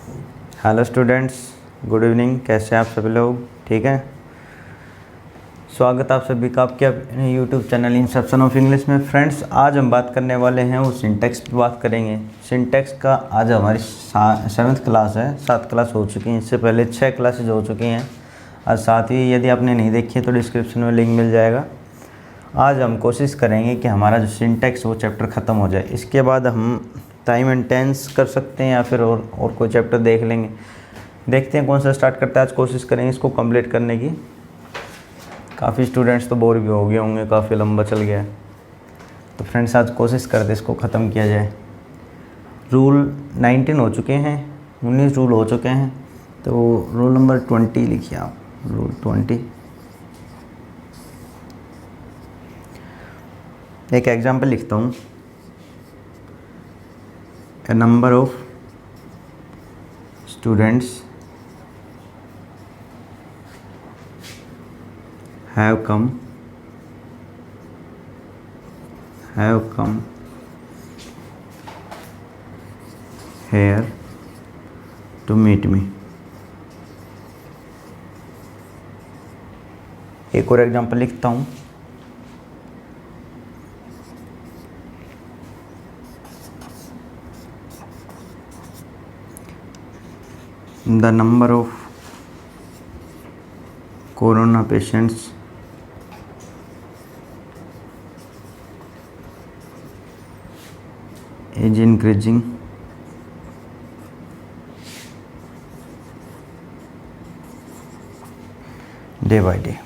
Hello students, good evening. कैसे हैं आप सभी लोग? ठीक हैं। स्वागत आप सभी का आपके अपने YouTube channel Inception of English में। फ्रेंड्स, आज हम बात करने वाले हैं वो सिंटैक्स की बात करेंगे। सिंटैक्स का आज हमारी 7th क्लास है। 7 क्लास हो चुकी हैं, इससे पहले 6 क्लासेज हो चुकी हैं। आज 7वीं यदि आपने नहीं देखी है तो डिस्क्रिप्शन में लिंक मिल जाएगा। आज हम कोशिश करेंगे कि हमारा जो सिंटैक्स वो चैप्टर ख़त्म हो जाए। इसके बाद हम टाइम एंड टेंस कर सकते हैं या फिर और कोई चैप्टर देख लेंगे। देखते हैं कौन सा स्टार्ट करते हैं। आज कोशिश करेंगे इसको कंप्लीट करने की। काफ़ी स्टूडेंट्स तो बोर भी हो गए होंगे, काफ़ी लंबा चल गया है। तो फ्रेंड्स, आज कोशिश करते इसको ख़त्म किया जाए। रूल 19 हो चुके हैं, 19 रूल हो चुके हैं। तो रूल नंबर 20 लिखिए आप। रूल 20। एक एग्जाम्पल लिखता हूँ। A number of students have come here to meet me। एक और एग्जांपल लिखता हूँ। The number of corona patients is increasing day by day।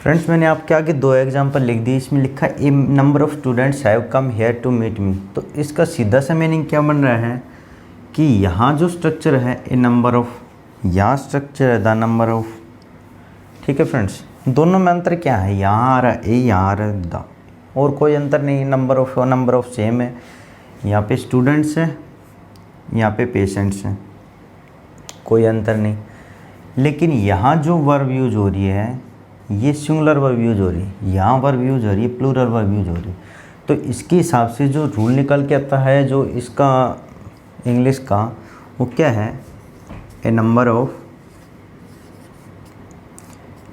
Friends, मैंने आपके आगे 2 एग्जांपल लिख दी। इसमें लिखा a number of students have come here to meet me. तो इसका सीधा सा मीनिंग क्या बन रहा है कि यहाँ जो स्ट्रक्चर है ए नंबर ऑफ, यहाँ स्ट्रक्चर है द नंबर ऑफ। ठीक है फ्रेंड्स, दोनों में अंतर क्या है? यहाँ आ रहा है ए, यहाँ आ रहा है द, और कोई अंतर नहीं। नंबर ऑफ और नंबर ऑफ सेम है। यहाँ पे स्टूडेंट्स हैं, यहाँ पे पेशेंट्स हैं, कोई अंतर नहीं। लेकिन यहाँ जो वर्ब यूज हो रही है ये सिंगुलर वर्ब यूज हो रही है, यहाँ वर्ब यूज हो रही है प्लूरल वर्ब यूज हो रही है। तो इसके हिसाब से जो रूल निकल के आता है जो इसका इंग्लिश का, वो क्या है? ए नंबर ऑफ,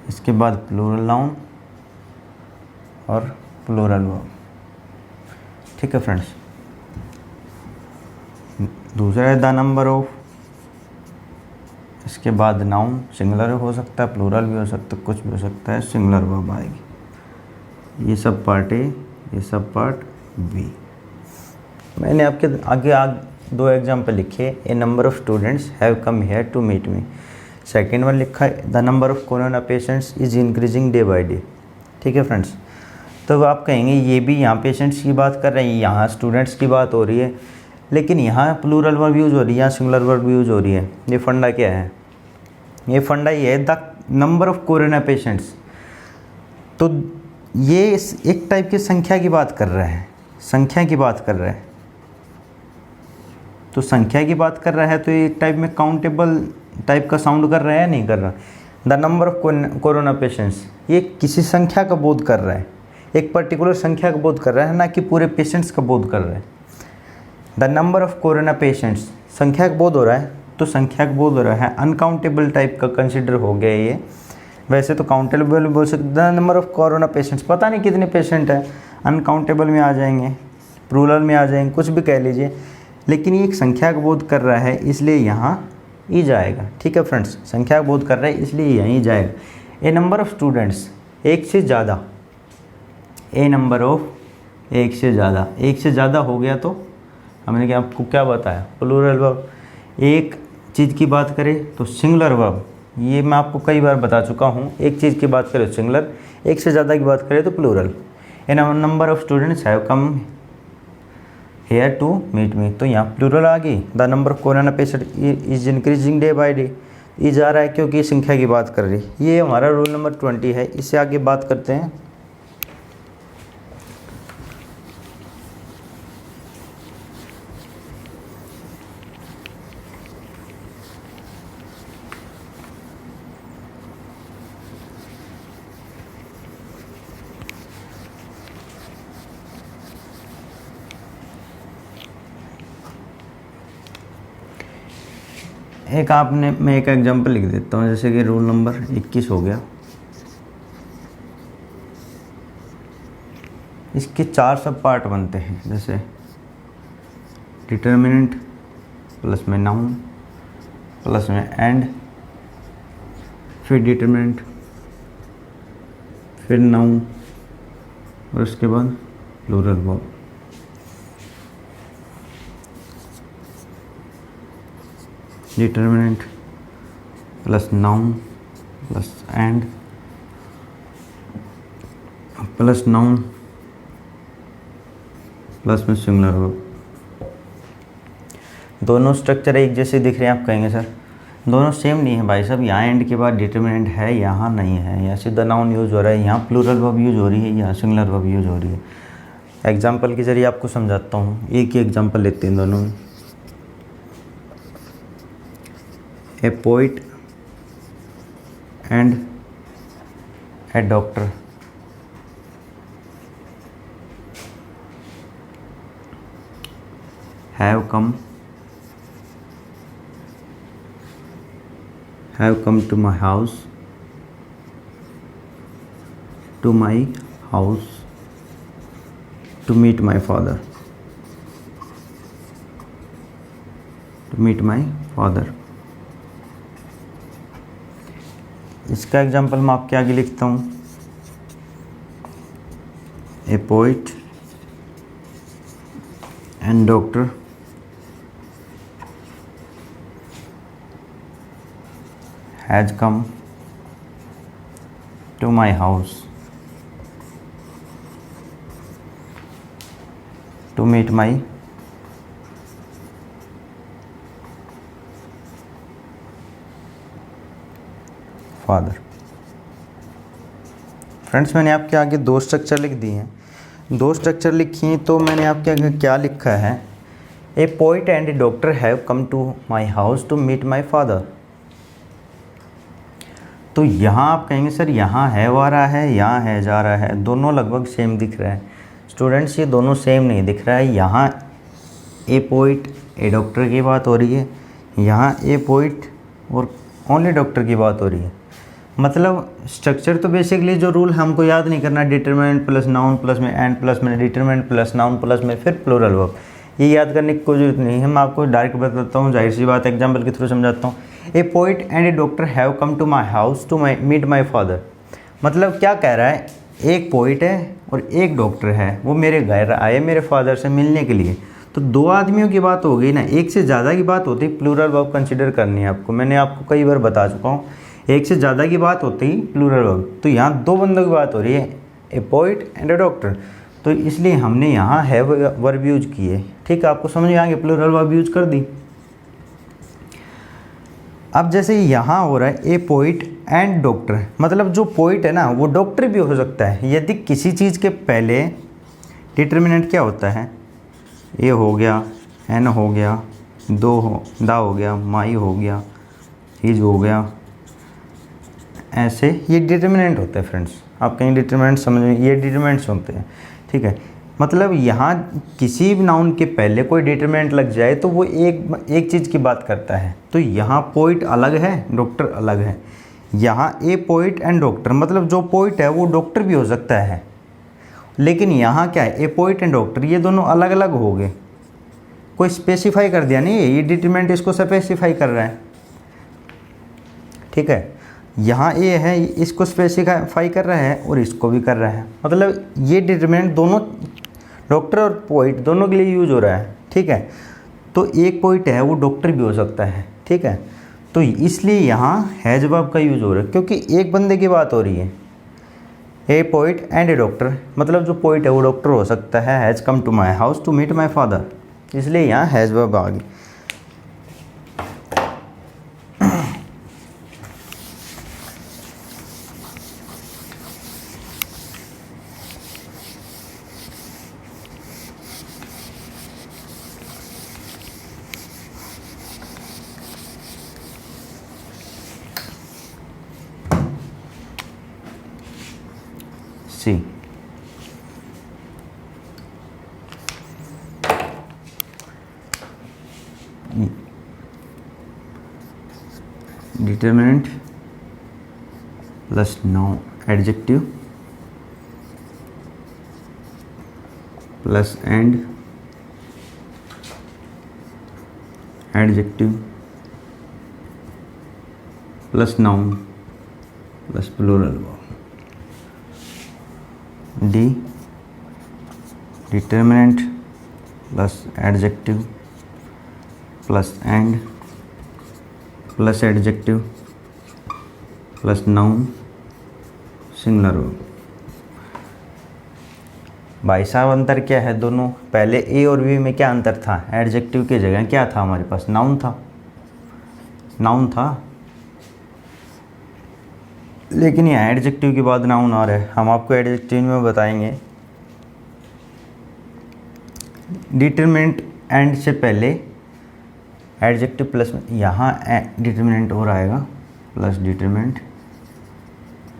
इसके बाद प्लूरल नाउन और प्लूरल वर्ब। ठीक है फ्रेंड्स। दूसरा है द नंबर ऑफ, इसके बाद नाउन सिंगुलर हो सकता है, प्लूरल भी हो सकता है, कुछ भी हो सकता है, सिंगुलर वर्ब आएगी। ये सब पार्ट ए, ये सब पार्ट बी। मैंने आपके आगे 2 एग्जाम्पल लिखे। A number of students have come here to meet me. Second one लिखा है the number of corona patients is increasing day by day. ठीक है फ्रेंड्स। तो आप कहेंगे ये भी यहाँ पेशेंट्स की बात कर रहे हैं, यहाँ स्टूडेंट्स की बात हो रही है, लेकिन यहाँ प्लूरल वर्ब यूज हो रही है, यहाँ सिंगुलर वर्ब यूज हो रही है। ये फंडा क्या है? ये फंडा ये है the number of corona patients. तो ये एक टाइप की संख्या की बात कर रहा है, संख्या की बात कर रहा है। तो संख्या की बात कर रहा है तो ये एक टाइप में काउंटेबल टाइप का साउंड कर रहा है या नहीं कर रहा? The number of corona patients, ये किसी संख्या का बोध कर रहा है, एक पर्टिकुलर संख्या का बोध कर रहा है, ना कि पूरे पेशेंट्स का बोध कर रहा है। The number of corona patients, संख्या का बोध हो रहा है, तो संख्या का बोध हो रहा है, अनकाउंटेबल टाइप का कंसिडर हो गया ये। वैसे तो काउंटेबल बोल सकते, the number of corona patients, पता नहीं कितने पेशेंट हैं, अनकाउंटेबल में आ जाएंगे, प्लूरल में आ जाएंगे, कुछ भी कह लीजिए, लेकिन ये एक संख्या का बोध कर रहा है इसलिए यहाँ ई जाएगा। ठीक है फ्रेंड्स, संख्या का बोध कर रहा है इसलिए यहीं जाएगा। ए नंबर ऑफ स्टूडेंट्स, एक से ज़्यादा, ए नंबर ऑफ एक से ज़्यादा, एक से ज़्यादा हो गया तो हमने क्या आपको क्या बताया? Plural verb. एक चीज़ की बात करें तो सिंगुलर वर्ब, ये मैं आपको कई बार बता चुका हूँ। एक चीज़ की बात करें तो सिंगुलर, एक से ज़्यादा की बात करें तो plural. A number of students have come here to meet me, तो यहाँ प्लूरल आ गई। The number of corona patient is increasing day by day, ये जा रहा है क्योंकि संख्या की बात कर रही। ये हमारा रूल नंबर 20 है। इससे आगे बात करते हैं। एक आपने मैं एक एग्जांपल लिख देता हूँ, जैसे कि रूल नंबर 21 हो गया। इसके 4 सब पार्ट बनते हैं, जैसे डिटर्मिनेंट प्लस में नाउन प्लस में एंड, फिर डिटर्मिनेंट, फिर नाउन और उसके बाद plural verb. Determinant plus noun plus and plus noun plus में सिंगुलर वर्ब। दोनों स्ट्रक्चर एक जैसे दिख रहे हैं, आप कहेंगे सर दोनों सेम नहीं है भाई साहब, यहाँ एंड के बाद डिटर्मिनेंट है, यहाँ नहीं है, यहाँ सीधा नाउन यूज हो रहा है, यहाँ प्लूरल वर्ब यूज हो रही है, यहाँ सिंगुलर वर्ब यूज हो रही है। एग्जाम्पल के जरिए आपको समझाता हूँ, एक ही एग्जाम्पल लेते हैं दोनों में। ए poet and a doctor have come to my house to meet my father, इसका एग्जाम्पल मैं आपके आगे लिखता हूँ। A poet and doctor has come to my house to meet my father। Friends, मैंने आपके आगे 2 स्ट्रक्चर लिख दिए हैं। 2 स्ट्रक्चर लिखी हैं तो मैंने आपके आगे क्या लिखा है? A poet and a doctor have come to my house to meet my father. तो यहाँ आप कहेंगे सर यहाँ है आ रहा है, यहाँ है जा रहा है, दोनों लगभग सेम दिख रहा है। स्टूडेंट्स, ये दोनों सेम नहीं दिख रहा है। यहाँ ए पोइट ए डॉक्टर की बात हो रही है, यहाँ ए पोइट और ओनली डॉक्टर की बात हो रही है। मतलब स्ट्रक्चर तो बेसिकली जो रूल हमको याद नहीं करना, डिटरमिनेंट प्लस नाउन प्लस में एंड प्लस में डिटरमिनेंट प्लस नाउन प्लस में फिर प्लूरल वर्ब, ये याद करने की कोई जरूरत नहीं है। मैं आपको डायरेक्ट बताता हूँ, जाहिर सी बात एग्जाम्पल के थ्रू समझाता हूँ। A poet and a doctor have come to my house to meet my father. मतलब क्या कह रहा है? एक पोइट है और एक डॉक्टर है, वो मेरे घर आए मेरे फादर से मिलने के लिए। तो 2 आदमियों की बात हो गई ना, एक से ज़्यादा की बात होती प्लूरल वर्ब कंसिडर करनी है आपको। मैंने आपको कई बार बता चुका हूँ, एक से ज़्यादा की बात होती प्लूरल वर्ब। तो यहाँ 2 बंदों की बात हो रही है, a poet and a doctor, तो इसलिए हमने यहाँ हैव वर्ब यूज किए। ठीक है, आपको समझ में आ गया, प्लूरल वर्ब यूज कर दी। अब जैसे यहाँ हो रहा है ए पोइट एंड डॉक्टर, मतलब जो पोइट है ना वो डॉक्टर भी हो सकता है यदि किसी चीज़ के पहले डिटर्मिनेंट क्या होता है? ए हो गया, एन हो गया, दा हो गया, माई हो गया, इज हो गया, ऐसे ये डिटर्मिनेंट होते हैं। फ्रेंड्स, आप कहीं डिटर्मिनेंट समझ में, ये डिटर्मिनेंट्स होते हैं। ठीक है, मतलब यहाँ किसी भी नाउन के पहले कोई डिटरमिनेंट लग जाए तो वो एक चीज़ की बात करता है। तो यहाँ पोइट अलग है, डॉक्टर अलग है। यहाँ ए पोइट एंड डॉक्टर, मतलब जो पोइट है वो डॉक्टर भी हो सकता है, लेकिन यहाँ क्या है? ए पोइट एंड डॉक्टर, ये दोनों अलग अलग हो गए, कोई स्पेसिफाई कर दिया नहीं है, ये डिटरमिनेंट इसको स्पेसिफाई कर रहा है। ठीक है, यहाँ ए है, इसको स्पेसिफाई कर रहा है और इसको भी कर रहा है। मतलब ये डिटरमिनेंट दोनों डॉक्टर और पोइट दोनों के लिए यूज हो रहा है। ठीक है, तो एक पोइट है वो डॉक्टर भी हो सकता है। ठीक है, तो इसलिए यहाँ हैज वर्ब का यूज हो रहा है, क्योंकि एक बंदे की बात हो रही है। A poet and a doctor, मतलब जो पोइट है वो डॉक्टर हो सकता है। Has come to my house to meet my father, इसलिए यहाँ हैज़ वर्ब आ गई। C, determinant plus noun adjective plus and adjective plus noun plus plural verb. D determinant plus adjective plus and plus adjective plus noun singular verb. भाई साहब अंतर क्या है दोनों? पहले ए और बी में क्या अंतर था? एडजेक्टिव की जगह क्या था हमारे पास? नाउन था, नाउन था। लेकिन यहाँ एडजेक्टिव के बाद नाउन आ रहा है। हम आपको एडजेक्टिव में बताएंगे। डिटरमिनेंट एंड से पहले एडजेक्टिव प्लस में यहाँ डिटरमिनेंट और आएगा plus determinant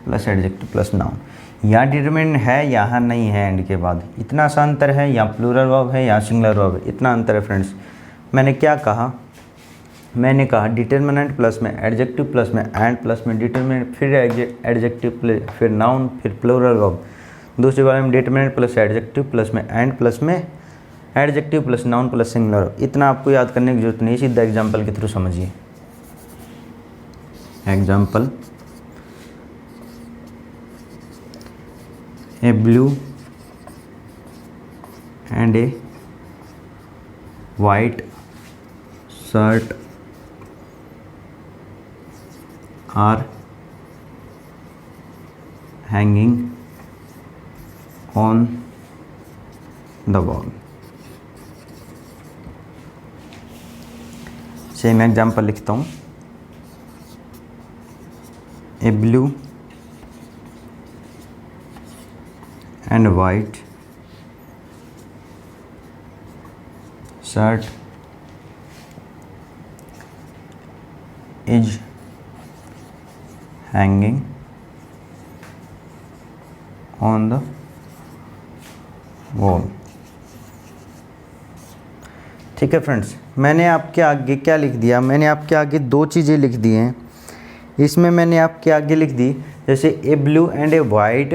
plus adjective plus noun. यहाँ डिटरमिनेंट है, यहाँ नहीं है एंड के बाद। इतना सा अंतर है। यहाँ प्लूरल वर्ब है, यहाँ सिंगुलर वर्ब है। इतना अंतर है फ्रेंड्स। मैंने क्या कहा? मैंने कहा डिटरमिनेंट प्लस में एडजेक्टिव प्लस में एंड प्लस में डिटरमिनेंट, फिर एडजेक्टिव फिर नाउन फिर प्लूरल वर्ब। दूसरी बार में डिटरमिनेंट प्लस एडजेक्टिव प्लस में एंड प्लस में adjective plus noun plus singular verb. इतना आपको याद करने की जरूरत नहीं, सीधा एग्जाम्पल के थ्रू समझिए। Example, a blue and a white shirt are hanging on the wall। Same example लिखता हूँ। A blue and white shirt is hanging on the wall। ठीक है फ्रेंड्स, मैंने आपके आगे क्या लिख दिया? मैंने आपके आगे दो चीज़ें लिख दी हैं। इसमें मैंने आपके आगे लिख दी जैसे a blue and a white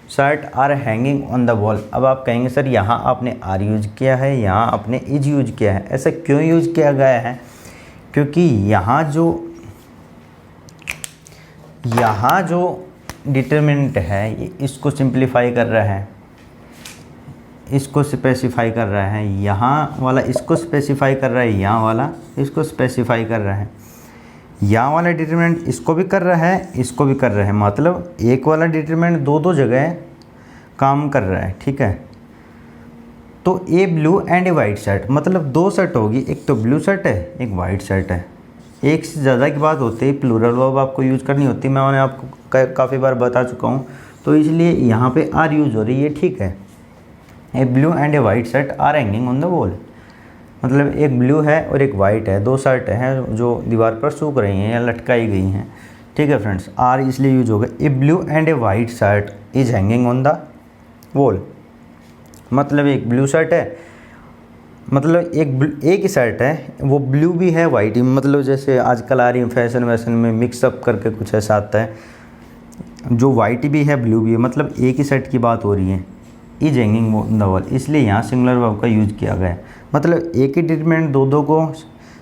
shirt are hanging on the wall. अब आप कहेंगे सर यहाँ आपने आर यूज किया है, यहाँ आपने इज यूज किया है। ऐसा क्यों यूज किया गया है? क्योंकि यहाँ जो डिटरमिनेंट है ये इसको सिंप्लीफाई कर रहा है, इसको स्पेसिफाई कर रहा है। यहाँ वाला इसको स्पेसिफाई कर रहा है, यहाँ वाला इसको स्पेसिफाई कर रहा है। यहाँ वाला डिटरमिनेंट इसको भी कर रहा है, इसको भी कर रहा है। मतलब एक वाला डिटरमिनेंट दो जगह काम कर रहा है। ठीक है, तो a blue and a white shirt मतलब दो शर्ट होगी, एक तो ब्लू शर्ट है एक वाइट शर्ट है। एक से ज़्यादा की बात होती है प्लूरल वर्ब आपको यूज करनी होती है। मैंने आपको काफ़ी बार बता चुका हूँ, तो इसलिए यहाँ पे आर यूज हो रही है। ठीक है, a blue and a white shirt are hanging on the wall मतलब एक ब्लू है और एक वाइट है, दो शर्ट हैं जो दीवार पर सूख रही हैं या लटकाई गई हैं। ठीक है फ्रेंड्स, आर इसलिए यूज होगा। A blue and a white shirt is hanging on the wall मतलब एक ब्लू शर्ट है, मतलब एक ही शर्ट है, वो ब्लू भी है वाइट भी। मतलब जैसे आजकल आ रही है फैशन वैशन में मिक्सअप करके कुछ ऐसा आता है, जो वाइट भी है ब्लू भी है, मतलब एक ही शर्ट की बात हो रही है। Is hanging on the wall इसलिए यहाँ सिंगुलर वर्ब का यूज किया गया है। मतलब एक ही डिटरमिनेंट दो को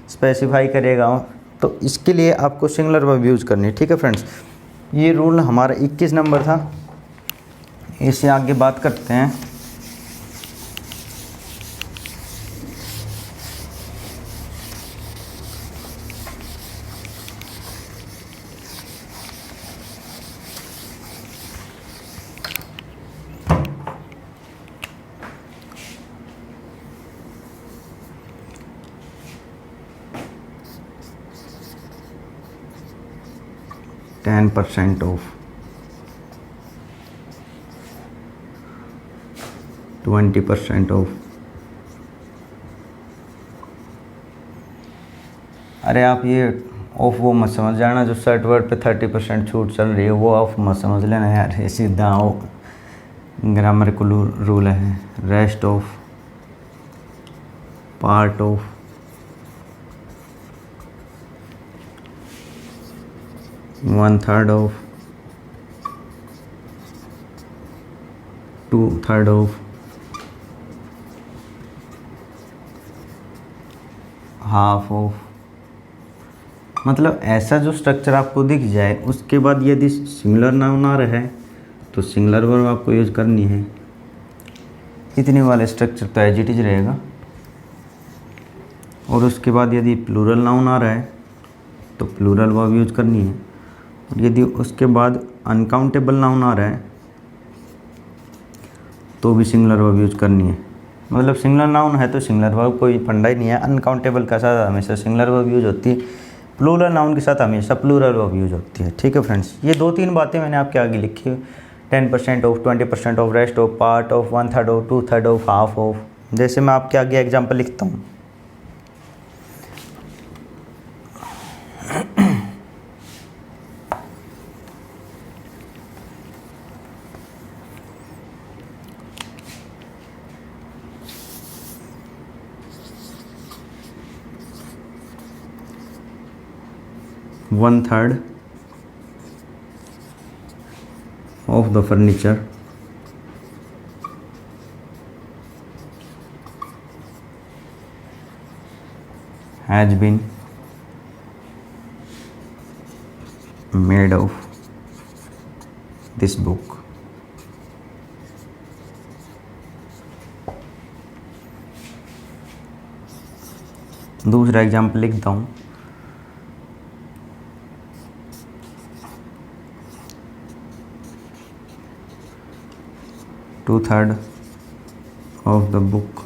स्पेसिफाई करेगा, तो इसके लिए आपको सिंगुलर वर्ब यूज़ करनी है। ठीक है फ्रेंड्स, ये रूल हमारा 21 नंबर था। इससे आगे बात करते हैं। %10% ऑफ, 20% ऑफ। अरे आप ये ऑफ वो मत समझ जाना जो शर्ट वर्ट पे 30% छूट चल रही है, वो ऑफ मत समझ लेना यार। ये सीधा ग्रामर को रूल है। Rest of, part of, 1/3 of, 2/3 of, half of. मतलब ऐसा जो स्ट्रक्चर आपको दिख जाए उसके बाद यदि सिंगुलर नाउन आ रहा है तो सिंगुलर वर्ब आपको यूज करनी है। इतने वाले स्ट्रक्चर तो एज इट इज रहेगा। और उसके बाद यदि प्लूरल नाउन आ रहा है तो प्लूरल वर्ब यूज करनी है। और यदि उसके बाद अनकाउंटेबल नाउन आ रहा है तो भी सिंगुलर वर्ब यूज करनी है। मतलब सिंगुलर नाउन है तो सिंगुलर वर्ब कोई फंडा ही नहीं है। अनकाउंटेबल के साथ हमेशा सिंगुलर वर्ब यूज होती है, प्लूरल नाउन के साथ हमेशा प्लूरल वर्ब यूज होती है। ठीक है फ्रेंड्स, ये 2-3 बातें मैंने आपके आगे लिखी है। 10% of, 20% of, rest of, part of, 1/3 of, 2/3 of, half of. जैसे मैं आपके आगे एग्जाम्पल लिखता हूँ। One third of the furniture has been made of this book. दूसरा एग्जाम्पल लिखता हूँ। Two-third of the book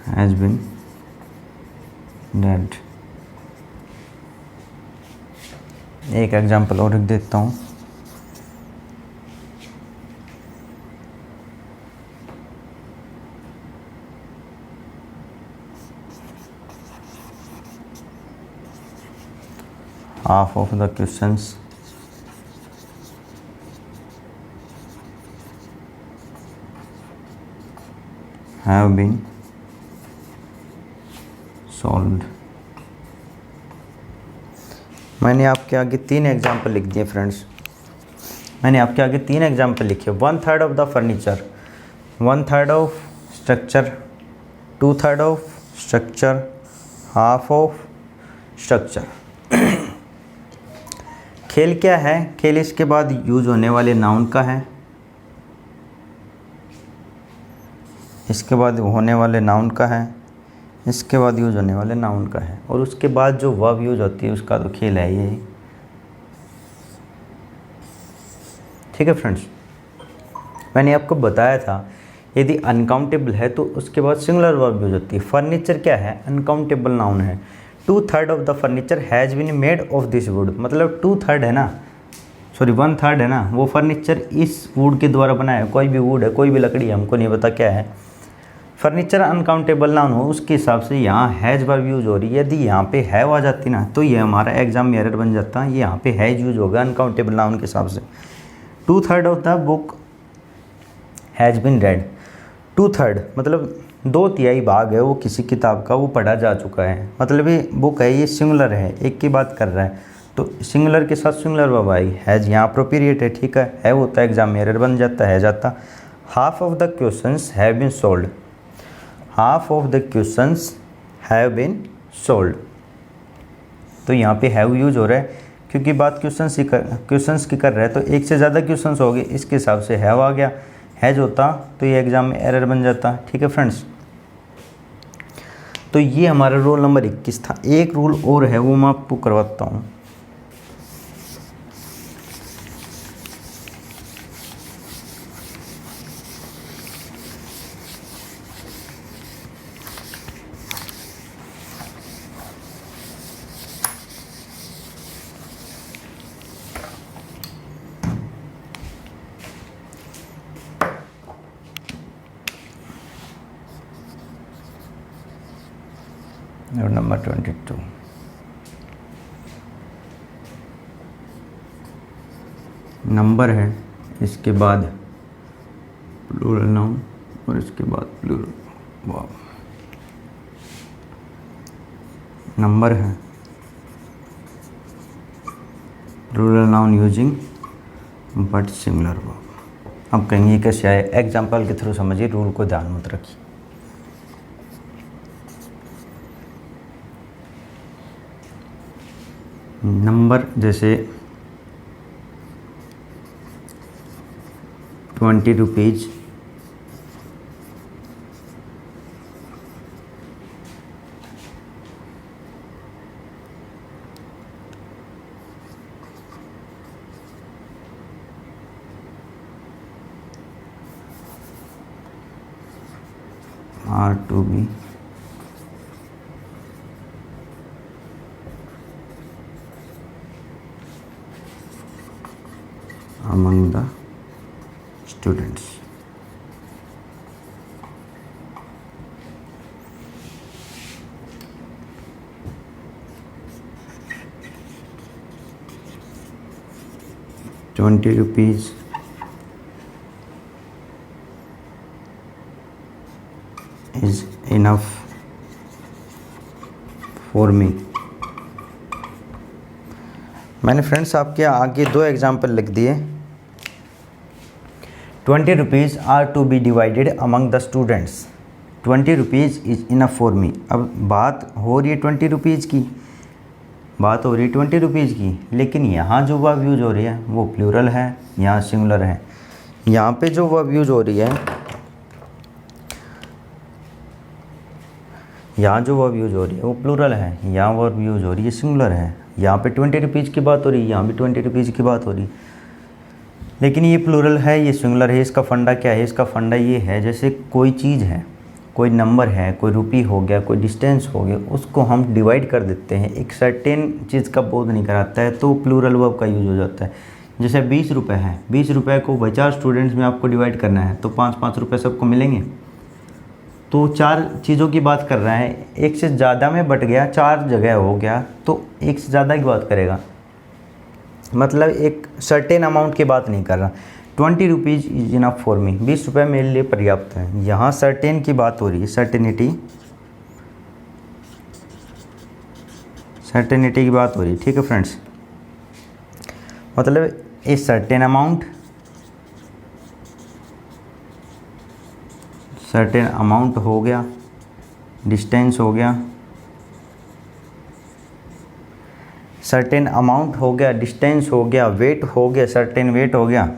has been read. एक एग्जाम्पल और लिख देता हूँ। Half of the questions have been solved. मैंने आपके आगे 3 एग्जाम्पल लिख दिए फ्रेंड्स। मैंने आपके आगे 3 एग्जाम्पल लिखे। 1/3 of the furniture, 1/3 of structure, 2/3 of structure, half of structure. खेल क्या है? खेल इसके बाद यूज होने वाले नाउन का है, इसके बाद होने वाले नाउन का है, इसके बाद यूज होने वाले नाउन का है, और उसके बाद जो वर्ब यूज होती है उसका तो खेल है ये। ठीक है फ्रेंड्स, मैंने आपको बताया था यदि अनकाउंटेबल है तो उसके बाद सिंगुलर वर्ब यूज होती है। फर्नीचर क्या है? अनकाउंटेबल नाउन है। 2/3 of the furniture has been made of this wood, मतलब 2/3 है ना, सॉरी 1/3 है ना, वो फर्नीचर इस वुड के द्वारा बनाया है। कोई भी वुड है, कोई भी लकड़ी है, हमको नहीं पता क्या है। फर्नीचर अनकाउंटेबल नाउन हो उसके हिसाब से यहाँ हैज़ वर्ब यूज हो रही है। यदि यहाँ पे हैव आ जाती ना तो ये हमारा एग्जाम में एरर बन जाता। ये यहाँ पे हैज़ यूज होगा अनकाउंटेबल नाउन के हिसाब से। 2/3 of the book has been read. 2/3 मतलब 2/3 भाग है वो किसी किताब का, वो पढ़ा जा चुका है। मतलब ये बुक है, ये सिंगुलर है, एक की बात कर रहा है, तो सिंगुलर के साथ सिंगुलर वर्ब आई। हैज़ यहाँ अप्रोप्रिएट है, ठीक है होता है, एग्जाम में एरर बन जाता है जाता। Half of the questions have been solved, half of the questions have been solved. तो यहाँ पे हैव यूज हो रहा है क्योंकि बात क्वेश्चंस की कर रहा है, तो एक से ज़्यादा क्वेश्चंस हो गए, इसके हिसाब से हैव आ गया। हैज होता तो ये एग्जाम में एरर बन जाता। ठीक है फ्रेंड्स, तो ये हमारा रोल नंबर 21 था। एक रूल और है वो मैं आपको करवाता हूँ। नंबर 22 नंबर है, इसके बाद प्लूरल नाउन और इसके बाद प्लूरल वर्ब। नंबर है plural noun using but similar verb. अब कहेंगे कैसे आए, एग्जाम्पल के थ्रू समझिए, रूल को ध्यान मत रखिए। नंबर जैसे 20 rupees are to be among the students। ₹20 is enough for me। मैंने फ्रेंड्स आपके आगे 2 एग्जाम्पल लिख दिए। 20 rupees are to be divided among the students. 20 rupees is enough for me. अब बात हो रही है 20 रुपीज़ की, बात हो रही है 20 रुपीज़ की, लेकिन यहाँ जो वर्ब यूज हो रही है वो प्लूरल है, यहाँ सिंगुलर है। यहाँ पे जो वर्ब यूज हो रही है, यहाँ जो वर्ब यूज हो रही है वो प्लूरल है, यहाँ वर्ब यूज हो रही है सिंगुलर है। यहाँ पे 20 रुपीज़ की बात हो रही है, यहाँ भी 20 रुपीज़ की बात हो रही है, लेकिन ये प्लूरल है, ये सिंगुलर है। इसका फंडा क्या है? इसका फंडा ये है, जैसे कोई चीज़ है, कोई नंबर है, कोई रुपी हो गया, कोई डिस्टेंस हो गया, उसको हम डिवाइड कर देते हैं, एक सर्टेन चीज़ का बोध नहीं कराता है, तो प्लूरल वर्ब का यूज हो जाता है। जैसे 20 रुपये है, 20 रुपये को 50 स्टूडेंट्स में आपको डिवाइड करना है, तो 5-5 रुपये सबको मिलेंगे। तो 4 चीज़ों की बात कर रहा है, एक से ज़्यादा में बट गया, 4 जगह हो गया, तो एक से ज़्यादा की बात करेगा, मतलब एक सर्टेन अमाउंट की बात नहीं कर रहा। 20 रुपीज़ इज इनफ फॉर मी, 20 रुपये मेरे लिए पर्याप्त है। यहाँ सर्टेन की बात हो रही है, सर्टेनिटी की बात हो रही है, ठीक है फ्रेंड्स। मतलब ए सर्टेन अमाउंट हो गया, डिस्टेंस हो गया, सर्टेन अमाउंट हो गया, डिस्टेंस हो गया, वेट हो गया, सर्टेन वेट हो गया।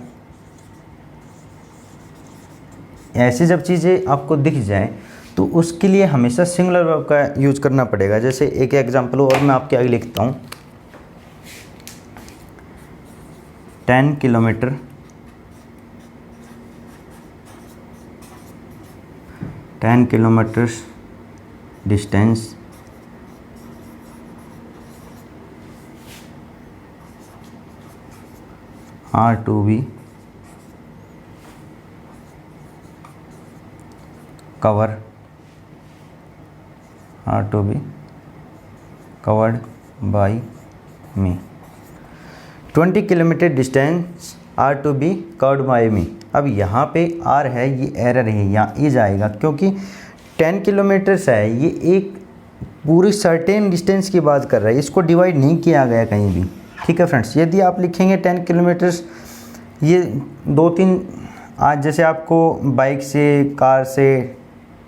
ऐसी जब चीज़ें आपको दिख जाए तो उसके लिए हमेशा सिंगुलर वर्ब का यूज करना पड़ेगा। जैसे एक एग्जांपल और मैं आपके आगे लिखता हूँ, 10 kilometre 10 kilometres distance are to be covered by me। 20 kilometre distance are to be covered by me. अब यहाँ पे आर है, ये एरर है, यहाँ इज आएगा, क्योंकि 10 किलोमीटर्स है, ये एक पूरी सर्टेन डिस्टेंस की बात कर रहा है, इसको डिवाइड नहीं किया गया कहीं भी, ठीक है फ्रेंड्स। यदि आप लिखेंगे 10 किलोमीटर्स, ये 2-3 आज जैसे आपको बाइक से, कार से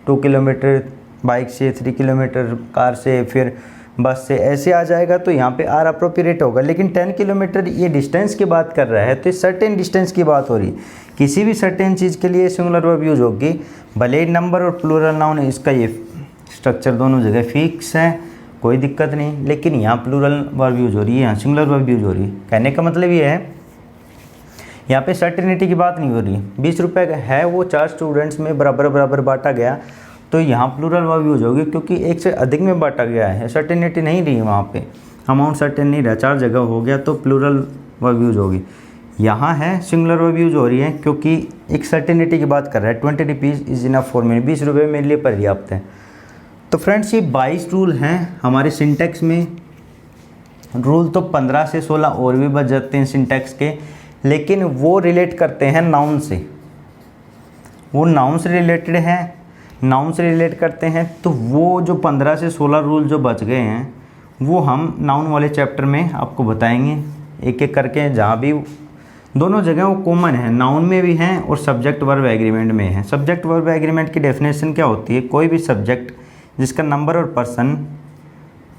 2 किलोमीटर, बाइक से 3 किलोमीटर, कार से, फिर बस से, ऐसे आ जाएगा, तो यहाँ पे आर अप्रोप्रिएट होगा। लेकिन 10 किलोमीटर ये डिस्टेंस की बात कर रहा है, तो सर्टेन डिस्टेंस की बात हो रही है। किसी भी सर्टेन चीज़ के लिए सिंगुलर वर्ब यूज होगी, भले नंबर और प्लूरल नाउन, इसका ये स्ट्रक्चर दोनों जगह फिक्स है, कोई दिक्कत नहीं। लेकिन यहाँ प्लूरल वर्ब यूज हो रही है, यहाँ सिंगुलर वर्ब यूज हो रही है। कहने का मतलब ये है, यहाँ पे सर्टेनिटी की बात नहीं हो रही। 20 रुपये का है, वो 4 स्टूडेंट्स में बराबर बांटा गया, तो यहाँ प्लूरल वर्ब यूज होगी, क्योंकि एक से अधिक में बांटा गया है, सर्टेनिटी नहीं रही वहाँ पे, अमाउंट सर्टेन नहीं रहा, 4 जगह हो गया, तो प्लूरल वर्ब यूज होगी। यहाँ है सिंगुलर वर्ब यूज हो रही है, क्योंकि एक सर्टेनिटी की बात कर रहा है। 20 रुपीज़ इज इनफ फॉर मी, 20 रुपये मेरे लिए पर्याप्त है। तो फ्रेंड्स, ये 22 रूल हैं हमारे सिंटैक्स में। रूल तो 15 से 16 और भी बच जाते हैं सिंटैक्स के, लेकिन वो रिलेट करते हैं नाउन से, वो नाउन से रिलेटेड हैं, नाउन से रिलेट करते हैं। तो वो जो 15 से 16 रूल जो बच गए हैं, वो हम नाउन वाले चैप्टर में आपको बताएंगे एक एक करके, जहाँ भी दोनों जगह वो कॉमन है, नाउन में भी हैं और सब्जेक्ट वर्ब एग्रीमेंट में है। सब्जेक्ट वर्ब एग्रीमेंट की डेफिनेशन क्या होती है? कोई भी सब्जेक्ट जिसका नंबर और पर्सन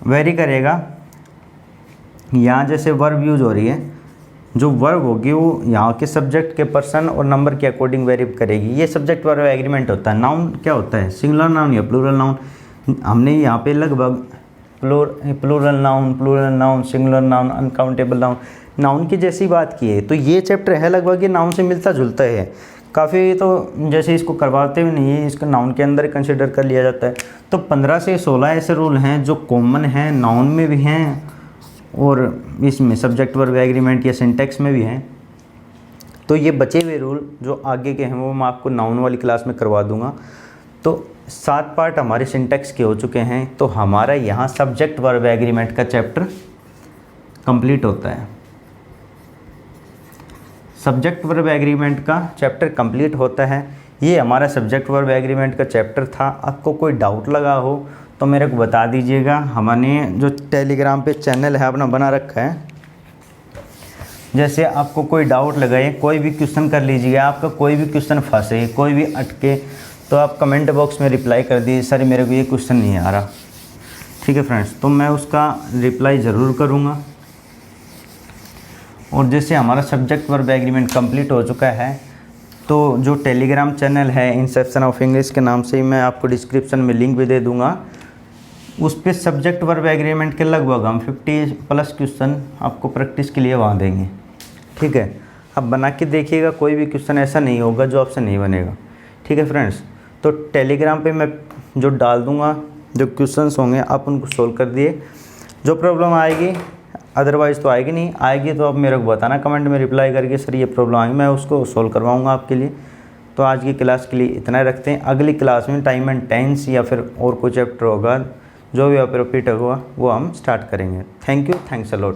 वेरी करेगा, यहाँ जैसे वर्ब यूज हो रही है, जो वर्ब होगी वो यहाँ के सब्जेक्ट के पर्सन और नंबर के अकॉर्डिंग वेरी करेगी, ये सब्जेक्ट वर्ब एग्रीमेंट होता है। नाउन क्या होता है? सिंगुलर नाउन या प्लूरल नाउन। हमने यहाँ पे लगभग plural noun, singular noun, uncountable noun, noun की जैसी बात की है। तो ये चैप्टर है लगभग ये नाउन से मिलता जुलता है काफ़ी, तो जैसे इसको करवाते भी नहीं है, इसको नाउन के अंदर कंसिडर कर लिया जाता है। तो 15 से 16 ऐसे रूल हैं जो कॉमन हैं, नाउन में भी हैं और इसमें सब्जेक्ट वर्ब एग्रीमेंट या सिंटैक्स में भी हैं। तो ये बचे हुए रूल जो आगे के हैं वो मैं आपको नाउन वाली क्लास में करवा दूंगा। तो 7 पार्ट हमारे सिंटैक्स के हो चुके हैं, तो हमारा यहाँ सब्जेक्ट वर्ब एग्रीमेंट का चैप्टर कंप्लीट होता है। सब्जेक्ट वर्ब एग्रीमेंट का चैप्टर कंप्लीट होता है। ये हमारा सब्जेक्ट वर्ब एग्रीमेंट का चैप्टर था। आपको कोई डाउट लगा हो तो मेरे को बता दीजिएगा। हमने जो टेलीग्राम पे चैनल है अपना बना रखा है, जैसे आपको कोई डाउट लगाए, कोई भी क्वेश्चन कर लीजिएगा। आपका कोई भी क्वेश्चन फंसे, कोई भी अटके, तो आप कमेंट बॉक्स में रिप्लाई कर दीजिए, सर मेरे को ये क्वेश्चन नहीं आ रहा। ठीक है फ्रेंड्स, तो मैं उसका रिप्लाई ज़रूर करूँगा। और जैसे हमारा सब्जेक्ट वर्ब एग्रीमेंट कंप्लीट हो चुका है, तो जो टेलीग्राम चैनल है इंसेप्शन ऑफ इंग्लिश के नाम से ही, मैं आपको डिस्क्रिप्शन में लिंक भी दे दूँगा। उस पर सब्जेक्ट वर्ब एग्रीमेंट के लगभग हम 50+ क्वेश्चन आपको प्रैक्टिस के लिए वहाँ देंगे। ठीक है, अब बना के देखिएगा, कोई भी क्वेश्चन ऐसा नहीं होगा जो आपसे नहीं बनेगा। ठीक है फ्रेंड्स, तो टेलीग्राम पे मैं जो डाल दूँगा, जो क्वेश्चंस होंगे आप उनको सोल्व कर दिए। जो प्रॉब्लम आएगी, अदरवाइज़ तो आएगी नहीं, आएगी तो आप मेरे को बताना कमेंट में रिप्लाई करके, सर ये प्रॉब्लम आई, मैं उसको सोल्व करवाऊँगा आपके लिए। तो आज की क्लास के लिए इतना रखते हैं। अगली क्लास में टाइम एंड टेंस या फिर और कोई चैप्टर होगा जो भी अप्रोप्रिएट होगा वो हम स्टार्ट करेंगे। Thank you, thanks a lot.